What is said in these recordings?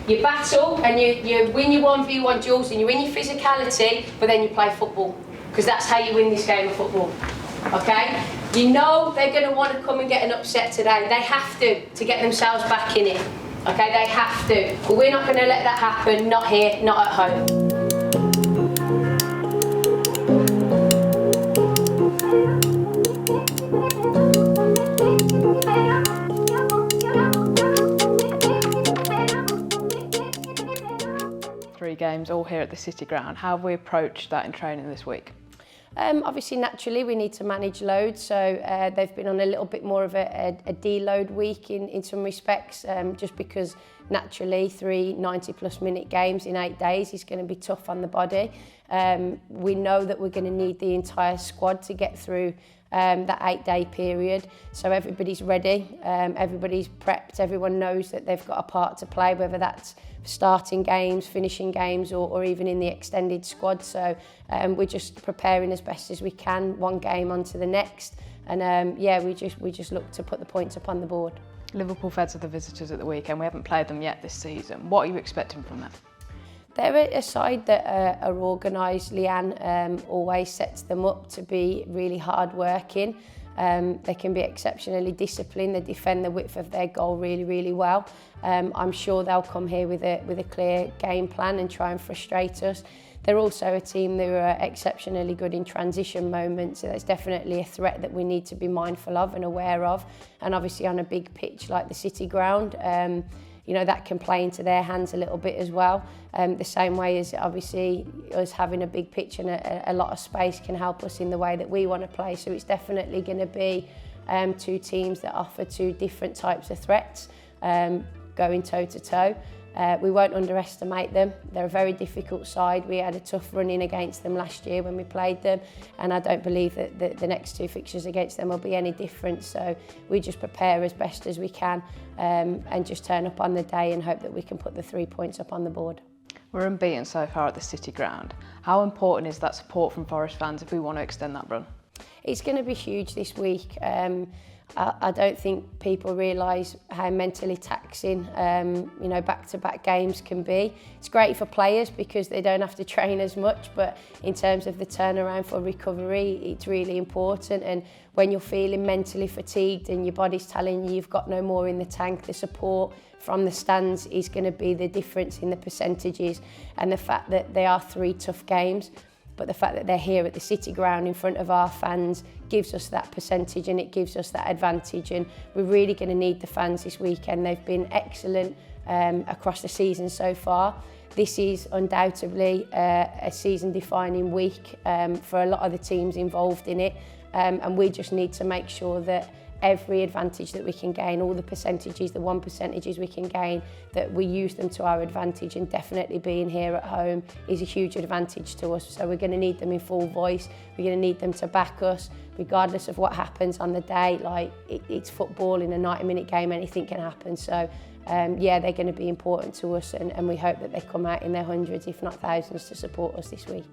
You battle and you win your 1v1 duels and you win your physicality, but then you play football. Because that's how you win this game of football. Okay? You know they're going to want to come and get an upset today. They have to get themselves back in it. Okay? They have to. But we're not going to let that happen. Not here, not at home. 3 games all here at the City Ground. How have we approached that in training this week? Obviously, naturally, we need to manage load, so they've been on a little bit more of a deload week in some respects, just because naturally 3 90-plus minute games in 8 days is going to be tough on the body. We know that we're going to need the entire squad to get through that 8-day period, so everybody's ready, everybody's prepped, everyone knows that they've got a part to play, whether that's starting games, finishing games, or even in the extended squad. So we're just preparing as best as we can, one game onto the next, and yeah, we just look to put the points up on the board. Liverpool Feds are the visitors at the weekend. We haven't played them yet this season. What are you expecting from them? They're a side that are organised. Leanne always sets them up to be really hard working. They can be exceptionally disciplined. They defend the width of their goal really, really well. I'm sure they'll come here with a clear game plan and try and frustrate us. They're also a team that are exceptionally good in transition moments, so that's definitely a threat that we need to be mindful of and aware of. And obviously on a big pitch like the City Ground, you know, that can play into their hands a little bit as well. The same way as obviously us having a big pitch and a lot of space can help us in the way that we want to play. So it's definitely going to be 2 teams that offer 2 different types of threats, going toe to toe. We won't underestimate them. They're a very difficult side. We had a tough run in against them last year when we played them, and I don't believe that the next 2 fixtures against them will be any different. So we just prepare as best as we can, and just turn up on the day and hope that we can put the 3 points up on the board. We're unbeaten so far at the City Ground. How important is that support from Forest fans if we want to extend that run? It's going to be huge this week. I don't think people realise how mentally taxing, you know, back-to-back games can be. It's great for players because they don't have to train as much, but in terms of the turnaround for recovery, it's really important. And when you're feeling mentally fatigued and your body's telling you you've got no more in the tank, the support from the stands is going to be the difference in the percentages. And the fact that they are 3 tough games, but the fact that they're here at the City Ground in front of our fans gives us that percentage and it gives us that advantage, and we're really going to need the fans this weekend. They've been excellent across the season so far. This is undoubtedly a season-defining week for a lot of the teams involved in it, and we just need to make sure that every advantage that we can gain, all the percentages, the 1%s we can gain, that we use them to our advantage, and definitely being here at home is a huge advantage to us. So we're going to need them in full voice, we're going to need them to back us, regardless of what happens on the day. Like, it's football, in a 90-minute game, anything can happen. So yeah, they're going to be important to us, and we hope that they come out in their hundreds, if not thousands, to support us this week.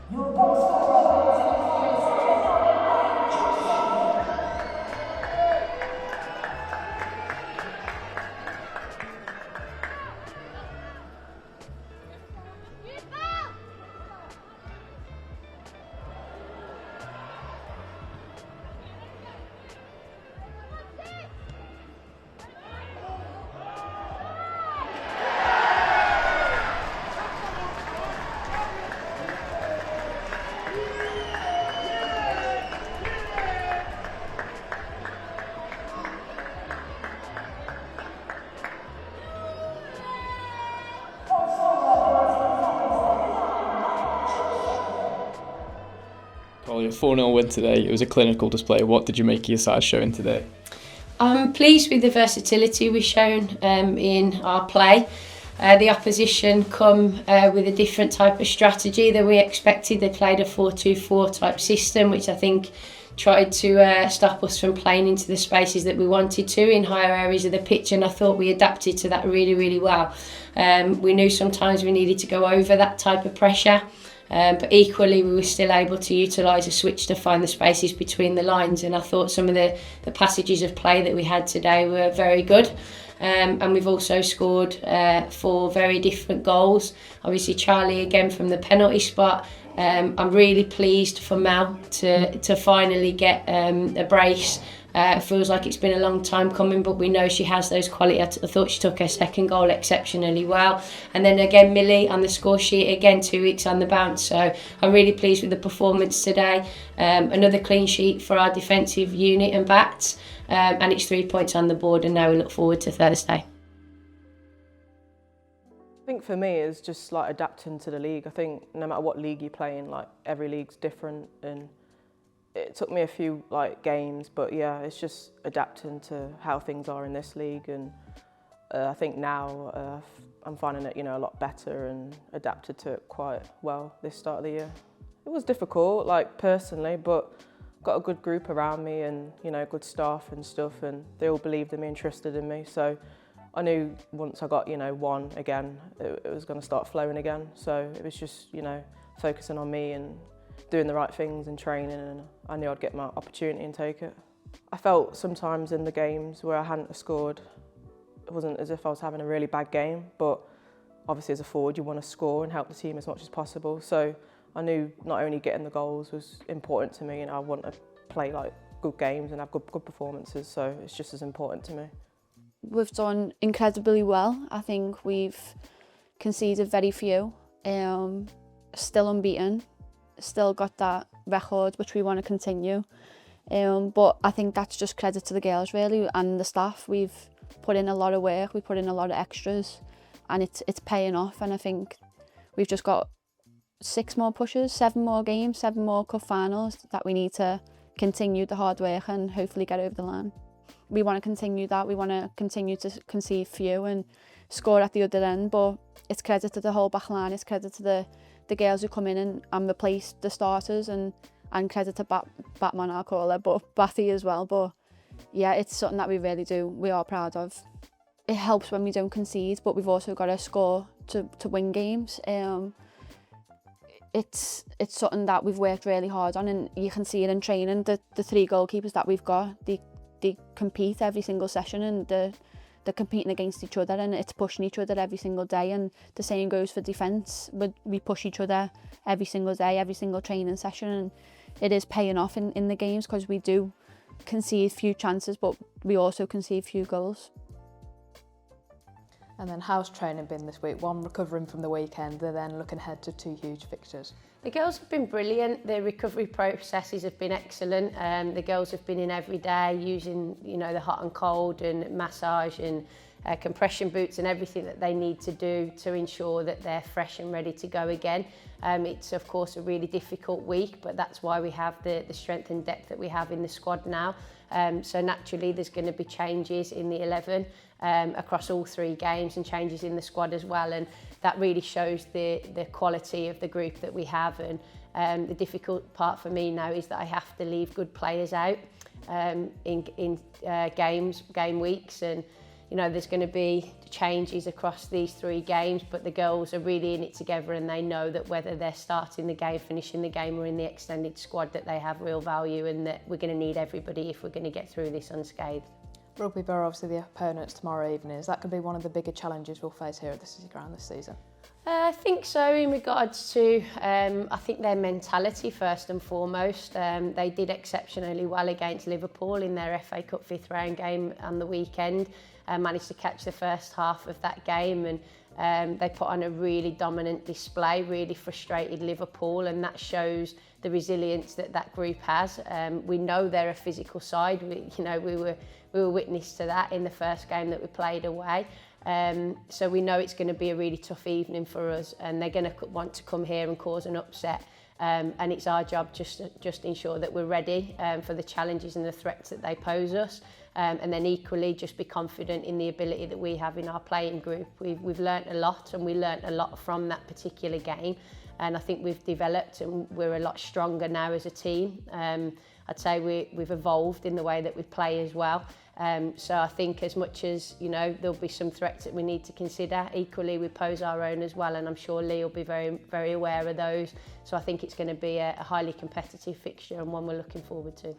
A 4-0 win today. It was a clinical display. What did you make of your side showing today? I'm pleased with the versatility we've shown in our play. The opposition come with a different type of strategy than we expected. They played a 4-2-4 type system, which I think tried to stop us from playing into the spaces that we wanted to in higher areas of the pitch, and I thought we adapted to that really, really well. We knew sometimes we needed to go over that type of pressure. But equally we were still able to utilise a switch to find the spaces between the lines, and I thought some of the passages of play that we had today were very good. And we've also scored 4 very different goals. Obviously Charlie again from the penalty spot. I'm really pleased for Mel to finally get a brace. It feels like it's been a long time coming, but we know she has those qualities. I thought she took her second goal exceptionally well. And then again, Millie on the score sheet, again 2 weeks on the bounce. So I'm really pleased with the performance today. Another clean sheet for our defensive unit and bats. And it's 3 points on the board, and now we look forward to Thursday. I think for me it's just like adapting to the league. I think no matter what league you play in, like every league's different, and it took me a few games, but yeah, it's just adapting to how things are in this league, and I think now I'm finding it a lot better and adapted to it quite well this start of the year. It was difficult, personally, but got a good group around me and good staff and stuff, and they all believed in me and trusted in me. So I knew once I got one again, it was going to start flowing again. So it was just focusing on me and doing the right things and training, and I knew I'd get my opportunity and take it. I felt sometimes in the games where I hadn't scored, it wasn't as if I was having a really bad game, but obviously as a forward you want to score and help the team as much as possible. So I knew not only getting the goals was important to me, and I want to play good games and have good performances, so it's just as important to me. We've done incredibly well. I think we've conceded very few, still unbeaten. Still got that record which we want to continue, but I think that's just credit to the girls really and the staff. We've put in a lot of work, we put in a lot of extras, and it's paying off. And I think we've just got 6 more pushes, 7 more games, 7 more cup finals that we need to continue the hard work and hopefully get over the line. We want to continue that. We want to continue to concede few and score at the other end, but it's credit to the whole back line, it's credit to the girls who come in and replace the starters, and credit to Batman, I'll call her, but Bathy as well. But yeah, it's something that we are proud of. It helps when we don't concede, but we've also got to score to win games. It's something that we've worked really hard on, and you can see it in training. The 3 goalkeepers that we've got, they compete every single session, and they're competing against each other, and it's pushing each other every single day. And the same goes for defence. We push each other every single day, every single training session, and it is paying off in the games, because we do concede few chances, but we also concede few goals. And then how's training been this week? One, recovering from the weekend, and then looking ahead to 2 huge fixtures. The girls have been brilliant. The recovery processes have been excellent. The girls have been in every day using, the hot and cold and massage and compression boots and everything that they need to do to ensure that they're fresh and ready to go again. It's of course a really difficult week, but that's why we have the strength and depth that we have in the squad now. So naturally there's going to be changes in the 11 across all 3 games, and changes in the squad as well, and that really shows the quality of the group that we have. And the difficult part for me now is that I have to leave good players out in game weeks, and there's going to be changes across these 3 games, but the girls are really in it together, and they know that whether they're starting the game, finishing the game, or in the extended squad, that they have real value, and that we're going to need everybody if we're going to get through this unscathed. Rugby Borough, obviously the opponents tomorrow evening. Is that going to be one of the bigger challenges we'll face here at the City Ground this season? I think so, in regards to, I think their mentality first and foremost. They did exceptionally well against Liverpool in their FA Cup 5th round game on the weekend. Managed to catch the first half of that game, and they put on a really dominant display, really frustrated Liverpool, and that shows the resilience that that group has. We know they're a physical side. We were witness to that in the first game that we played away. So we know it's going to be a really tough evening for us, and they're going to want to come here and cause an upset. And it's our job just to ensure that we're ready for the challenges and the threats that they pose us. And then equally just be confident in the ability that we have in our playing group. We've learnt a lot, and we learnt a lot from that particular game. And I think we've developed, and we're a lot stronger now as a team. I'd say we've evolved in the way that we play as well. So I think as much as, there'll be some threats that we need to consider, equally we pose our own as well, and I'm sure Lee will be very, very aware of those. So I think it's going to be a highly competitive fixture, and one we're looking forward to.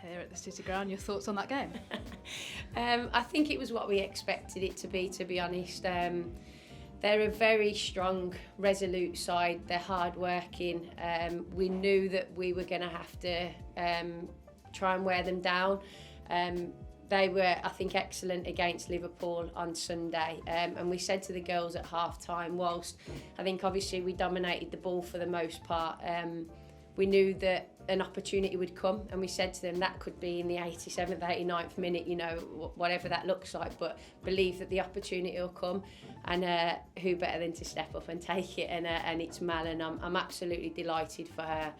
Here at the City Ground. Your thoughts on that game? I think it was what we expected it to be honest. They're a very strong, resolute side. They're hard-working. We knew that we were going to have to try and wear them down. They were, I think, excellent against Liverpool on Sunday. And we said to the girls at half-time, whilst I think obviously we dominated the ball for the most part, we knew that an opportunity would come, and we said to them that could be in the 87th, 89th minute, whatever that looks like, but believe that the opportunity will come, and who better than to step up and take it, and it's Mal, and I'm absolutely delighted for her.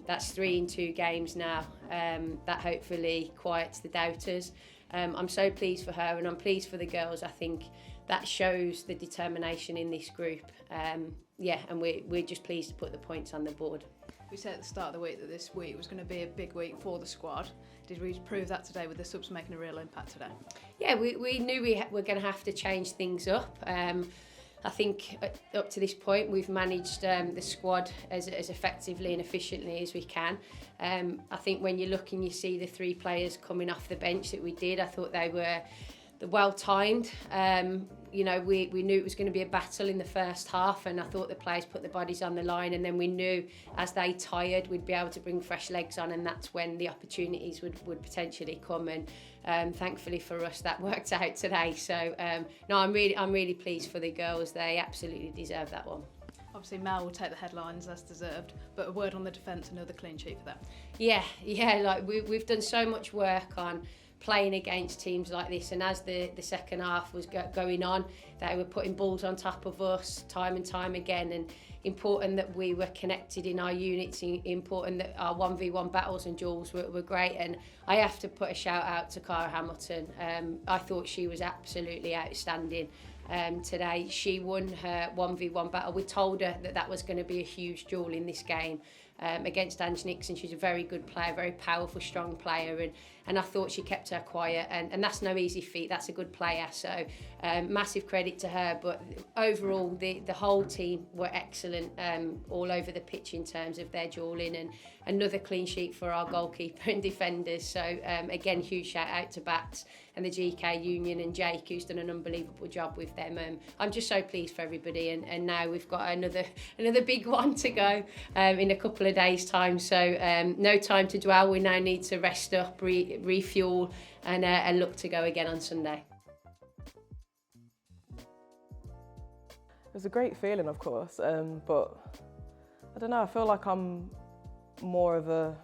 That's 3 in 2 games now. That hopefully quiets the doubters. I'm so pleased for her, and I'm pleased for the girls. I think that shows the determination in this group. And we're just pleased to put the points on the board. We said at the start of the week that this week was going to be a big week for the squad. Did we prove that today with the subs making a real impact today? Yeah, we knew we were going to have to change things up. I think up to this point we've managed the squad as effectively and efficiently as we can. I think when you look and you see the 3 players coming off the bench that we did, I thought they were well timed. We knew it was going to be a battle in the first half, and I thought the players put the bodies on the line, and then we knew as they tired we'd be able to bring fresh legs on, and that's when the opportunities would potentially come, and thankfully for us that worked out today. So I'm really pleased for the girls. They absolutely deserve that one. obviously Mel will take the headlines as deserved, but a word on the defence, another clean sheet for them. Yeah, like we've done so much work on playing against teams like this, and as the second half was going on, they were putting balls on top of us time and time again, and important that we were connected in our units, important that our 1v1 battles and duels were great. And I have to put a shout out to Cara Hamilton. I thought she was absolutely outstanding today. She won her 1v1 battle. We told her that was going to be a huge duel in this game against Ange Nixon. She's a very good player, very powerful, strong player, and I thought she kept her quiet, and that's no easy feat. That's a good player, so massive credit to her. But overall, the whole team were excellent all over the pitch in terms of their duelling, and another clean sheet for our goalkeeper and defenders. So again, huge shout out to Bats and the GK Union and Jake, who's done an unbelievable job with them. I'm just so pleased for everybody, and now we've got another big one to go in a couple of days' time. So no time to dwell. We now need to rest up, refuel, and look to go again on Sunday. It was a great feeling, of course, but I don't know, I feel like I'm more of a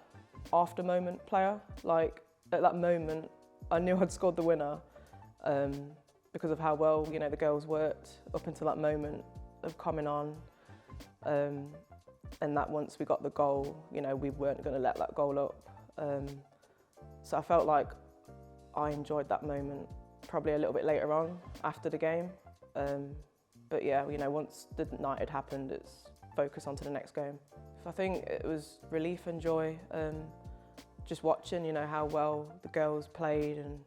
after moment player. Like at that moment, I knew I'd scored the winner because of how well, the girls worked up until that moment of coming on. And that once we got the goal, we weren't going to let that goal up. So I felt like I enjoyed that moment probably a little bit later on after the game. But yeah, once the night had happened, it's focus on to the next game. I think it was relief and joy, just watching, how well the girls played and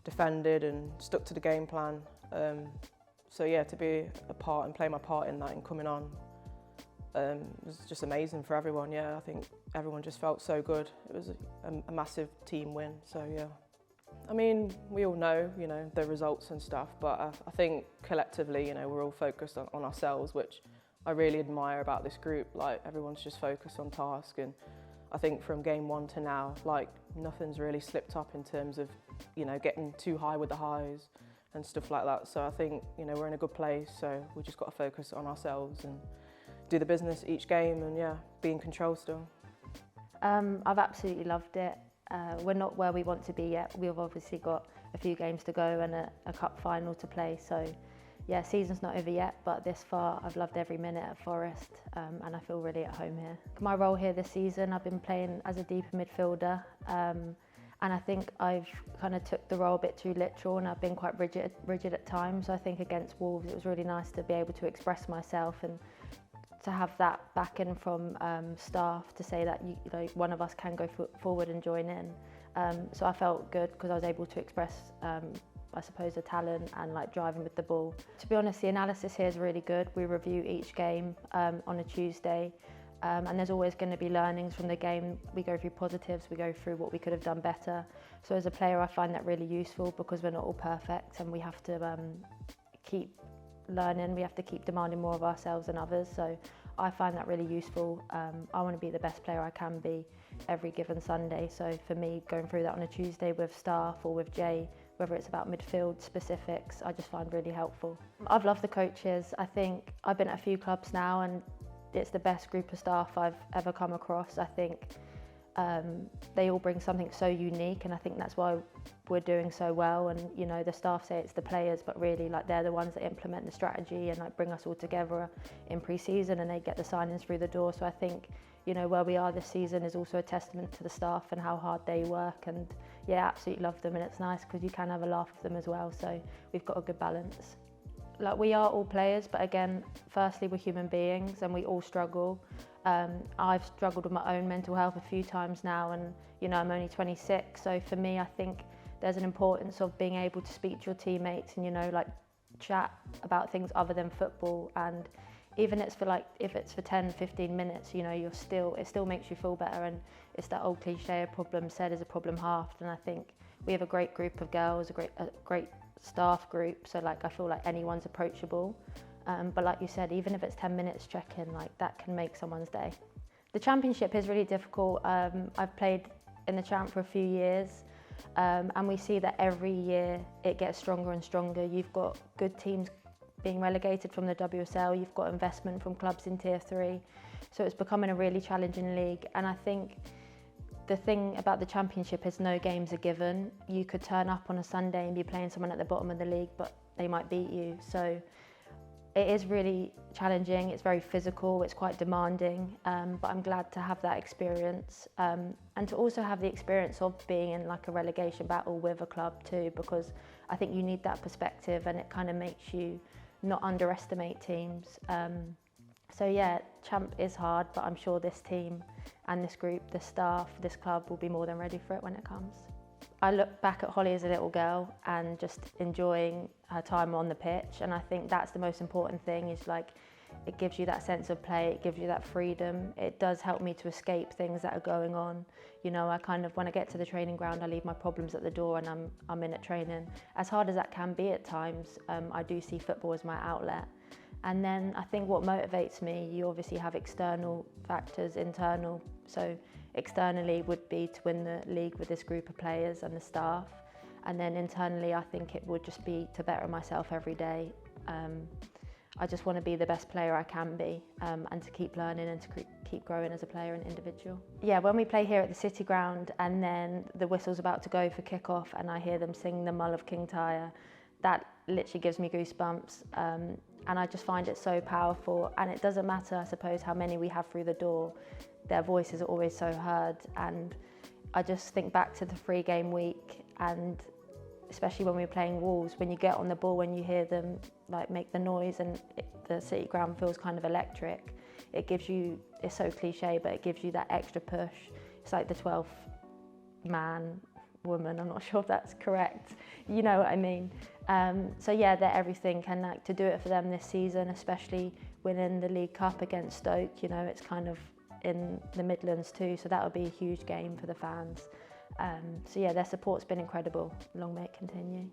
defended and stuck to the game plan. So yeah, to be a part and play my part in that and coming on was just amazing for everyone. Yeah, I think everyone just felt so good. It was a massive team win, so yeah. I mean, we all know, the results and stuff, but I think collectively, we're all focused on ourselves, which I really admire about this group. Like, everyone's just focused on task, and I think from game one to now, like, nothing's really slipped up in terms of, getting too high with the highs and stuff like that. So I think, we're in a good place, so we just got to focus on ourselves and do the business each game and, yeah, be in control still. I've absolutely loved it. We're not where we want to be yet. We've obviously got a few games to go and a cup final to play. So yeah, season's not over yet, but this far I've loved every minute at Forest, and I feel really at home here. My role here this season, I've been playing as a deeper midfielder, and I think I've kind of took the role a bit too literal, and I've been quite rigid at times. So I think against Wolves it was really nice to be able to express myself and to have that backing from staff to say that one of us can go forward and join in. So I felt good because I was able to express, I suppose, the talent and like driving with the ball. To be honest, the analysis here is really good. We review each game on a Tuesday, and there's always going to be learnings from the game. We go through positives, we go through what we could have done better. So as a player, I find that really useful because we're not all perfect, and we have to keep learning, we have to keep demanding more of ourselves than others. So I find that really useful. I want to be the best player I can be every given Sunday. So for me, going through that on a Tuesday with staff or with Jay, whether it's about midfield specifics, I just find really helpful. I've loved the coaches. I think I've been at a few clubs now and it's the best group of staff I've ever come across. I think they all bring something so unique, and I think that's why we're doing so well. And the staff say it's the players, but really they're the ones that implement the strategy and bring us all together in pre-season, and they get the signings through the door. So I think where we are this season is also a testament to the staff and how hard they work. And yeah, absolutely love them, and it's nice because you can have a laugh with them as well. So we've got a good balance. We are all players, but again, firstly, we're human beings and we all struggle. I've struggled with my own mental health a few times now, and I'm only 26. So for me, I think there's an importance of being able to speak to your teammates and chat about things other than football. And even if it's for 10-15 minutes, it still makes you feel better. And it's that old cliche, a problem said is a problem halved. And I think we have a great group of girls, a great staff group. So I feel like anyone's approachable. But like you said, even if it's 10 minutes check-in, that can make someone's day. The championship is really difficult. I've played in the champ for a few years, and we see that every year it gets stronger and stronger. You've got good teams being relegated from the WSL, you've got investment from clubs in Tier 3. So it's becoming a really challenging league. And I think the thing about the Championship is no games are given. You could turn up on a Sunday and be playing someone at the bottom of the league, but they might beat you. So it is really challenging, it's very physical, it's quite demanding, but I'm glad to have that experience and to also have the experience of being in like a relegation battle with a club too, because I think you need that perspective and it kind of makes you not underestimate teams. So yeah, Champ is hard, but I'm sure this team and this group, this staff, this club will be more than ready for it when it comes. I look back at Holly as a little girl and just enjoying her time on the pitch, and I think that's the most important thing, is like it gives you that sense of play, it gives you that freedom. It does help me to escape things that are going on. You know, I kind of, when I get to the training ground, I leave my problems at the door and I'm in at training. As hard as that can be at times, I do see football as my outlet. And then I think what motivates me, you obviously have external factors, internal. So externally would be to win the league with this group of players and the staff. And then internally, I think it would just be to better myself every day. I just want to be the best player I can be and to keep learning and to keep growing as a player and individual. Yeah, when we play here at the City Ground and then the whistle's about to go for kick-off and I hear them sing the Mull of King Tyre, that literally gives me goosebumps. And I just find it so powerful, and it doesn't matter, I suppose, how many we have through the door. Their voices are always so heard, and I just think back to the 3-game week, and especially when we were playing Wolves, when you get on the ball, when you hear them like make the noise and the City Ground feels kind of electric, it gives you, it's so cliche, but it gives you that extra push. It's like the 12th man, woman, I'm not sure if that's correct, you know what I mean. So yeah, they're everything, and like to do it for them this season, especially winning the League Cup against Stoke, you know, it's kind of in the Midlands too, so that would be a huge game for the fans. So yeah, their support's been incredible. Long may it continue.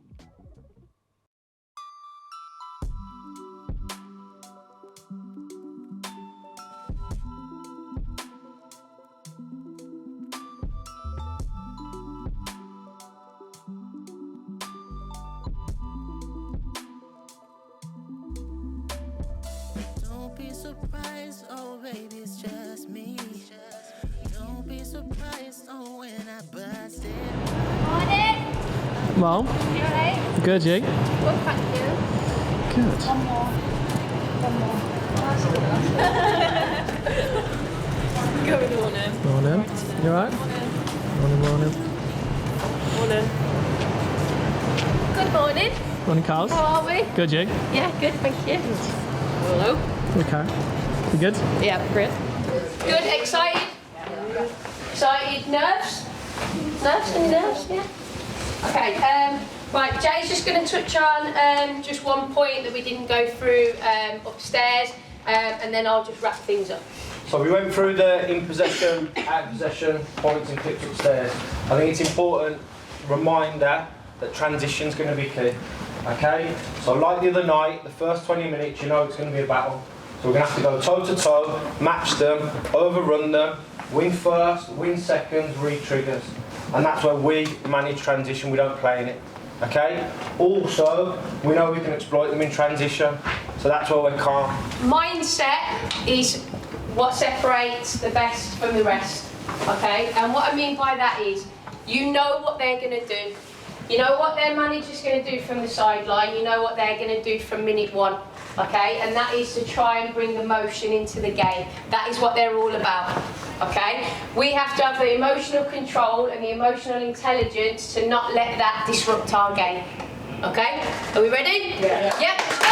Don't be surprised, oh baby, it's just me. Don't be surprised, oh when I bust it. Morning. Well, You alright? good, you? Good, thank you. Good. One more. Good morning. Morning. You alright? Morning. Morning. Good morning. Morning, Carls. How are we? Good, you? Yeah, good, thank you. Hello. Okay. You good? Yeah, great. Good, excited? Excited, nerves? Nerves, yeah. Okay, right, Jay's just going to touch on just one point that we didn't go through upstairs, and then I'll just wrap things up. So we went through the in possession, out of possession, points and clips upstairs. I think it's important reminder that transition's going to be key. Okay? So like the other night, the first 20 minutes, you know it's going to be a battle. So we're going to have to go toe to toe, match them, overrun them, win first, win seconds, re-triggers. And that's where we manage transition, we don't play in it. Okay? Also, we know we can exploit them in transition, so that's where we're calm. Mindset is what separates the best from the rest, okay? And what I mean by that is, you know what they're going to do. You know what their manager's going to do from the sideline, you know what they're going to do from minute 1, okay? And that is to try and bring the motion into the game. That is what they're all about, okay? We have to have the emotional control and the emotional intelligence to not let that disrupt our game, okay? Are we ready? Yeah. Yep, let's go!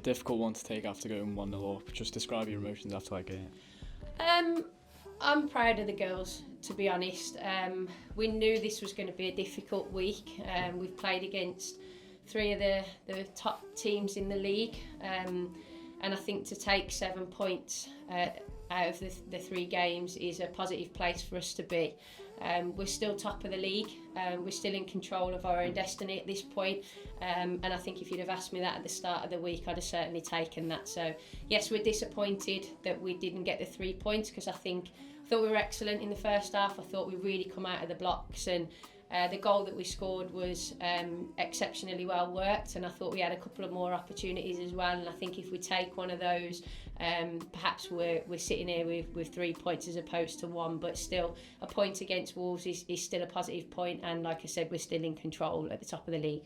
difficult one to take after going 1-0 up. Just describe your emotions after that game. I'm proud of the girls, to be honest. We knew this was going to be a difficult week. We've played against 3 of the top teams in the league, and I think to take 7 points out of the 3 games is a positive place for us to be. We're still top of the league, we're still in control of our own destiny at this point, and I think if you'd have asked me that at the start of the week, I'd have certainly taken that. So yes, we're disappointed that we didn't get the 3 points, because I thought we were excellent in the first half. I thought we really come out of the blocks, and the goal that we scored was exceptionally well worked, and I thought we had a couple of more opportunities as well. And I think if we take one of those, perhaps we're sitting here with 3 points as opposed to 1. But still, a point against Wolves is still a positive point, and like I said, we're still in control at the top of the league.